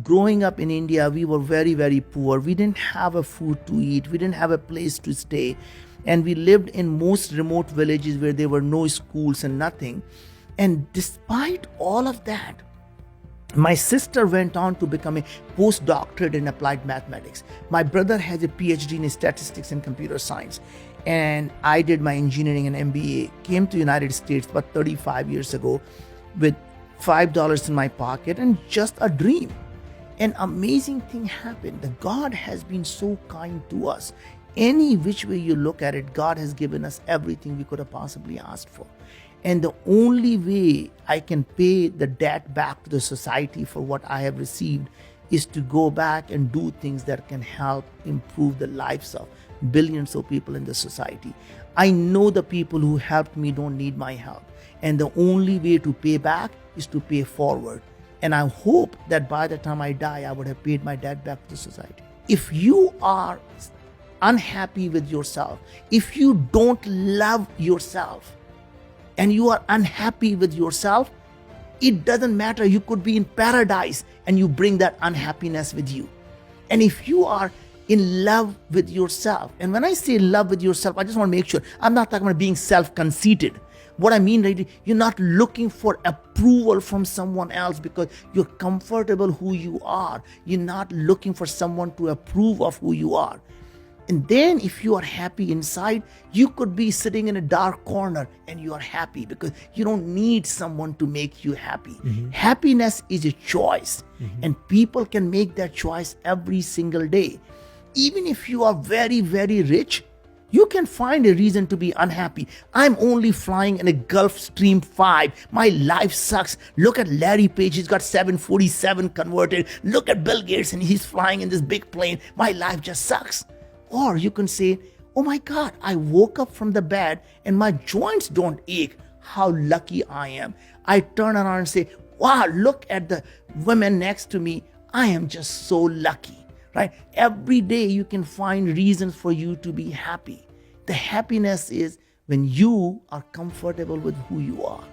growing up in India, we were very, very poor. We didn't have a food to eat. We didn't have a place to stay. And we lived in most remote villages where there were no schools and nothing. And despite all of that, my sister went on to become a postdoctorate in applied mathematics. My brother has a PhD in statistics and computer science. And I did my engineering and MBA, came to the United States about 35 years ago with $5 in my pocket and just a dream. An amazing thing happened. The God has been so kind to us. Any which way you look at it, God has given us everything we could have possibly asked for. And the only way I can pay the debt back to the society for what I have received is to go back and do things that can help improve the lives of billions of people in the society. I know the people who helped me don't need my help. And the only way to pay back is to pay forward. And I hope that by the time I die, I would have paid my debt back to the society. If you are unhappy with yourself, if you don't love yourself, and you are unhappy with yourself, it doesn't matter. You could be in paradise and you bring that unhappiness with you. And if you are in love with yourself, and when I say love with yourself, I just want to make sure I'm not talking about being self-conceited. What I mean, right, you're not looking for approval from someone else because you're comfortable who you are. You're not looking for someone to approve of who you are. And then if you are happy inside, you could be sitting in a dark corner and you are happy because you don't need someone to make you happy. Mm-hmm. Happiness is a choice, and people can make that choice every single day. Even if you are very, very rich, you can find a reason to be unhappy. I'm only flying in a Gulfstream 5. My life sucks. Look at Larry Page. He's got 747 converted. Look at Bill Gates and he's flying in this big plane. My life just sucks. Or you can say, oh my God, I woke up from the bed and my joints don't ache. How lucky I am. I turn around and say, wow, look at the women next to me. I am just so lucky, right? Every day you can find reasons for you to be happy. The happiness is when you are comfortable with who you are.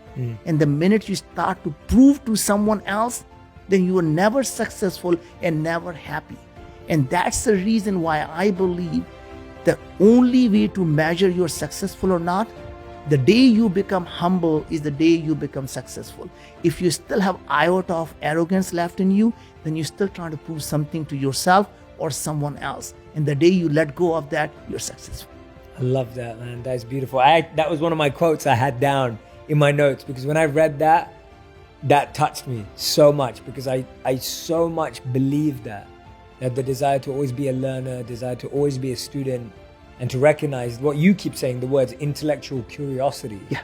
And the minute you start to prove to someone else, then you are never successful and never happy. And that's the reason why I believe the only way to measure you're successful or not, the day you become humble is the day you become successful. If you still have iota of arrogance left in you, then you're still trying to prove something to yourself or someone else. And the day you let go of that, you're successful. I love that, man. That's beautiful. That was one of my quotes I had down in my notes because when I read that, that touched me so much because I so much believe that the desire to always be a learner, desire to always be a student, and to recognize what you keep saying, the words intellectual curiosity. Yeah.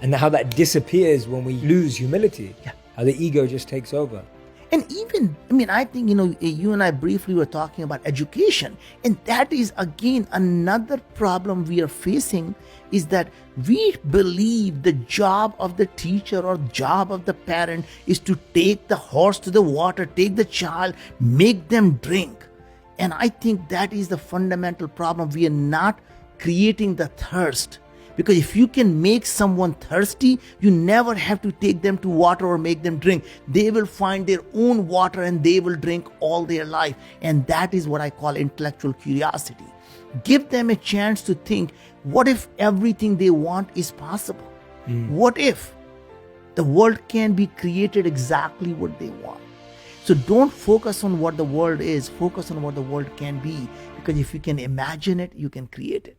And how that disappears when we lose humility. Yeah. How the ego just takes over. And even, I think, you and I briefly were talking about education. And that is, again, another problem we are facing is that we believe the job of the teacher or job of the parent is to take the horse to the water, take the child, make them drink. And I think that is the fundamental problem. We are not creating the thirst. Because if you can make someone thirsty, you never have to take them to water or make them drink. They will find their own water and they will drink all their life. And that is what I call intellectual curiosity. Give them a chance to think, what if everything they want is possible? What if the world can be created exactly what they want? So don't focus on what the world is, focus on what the world can be. Because if you can imagine it, you can create it.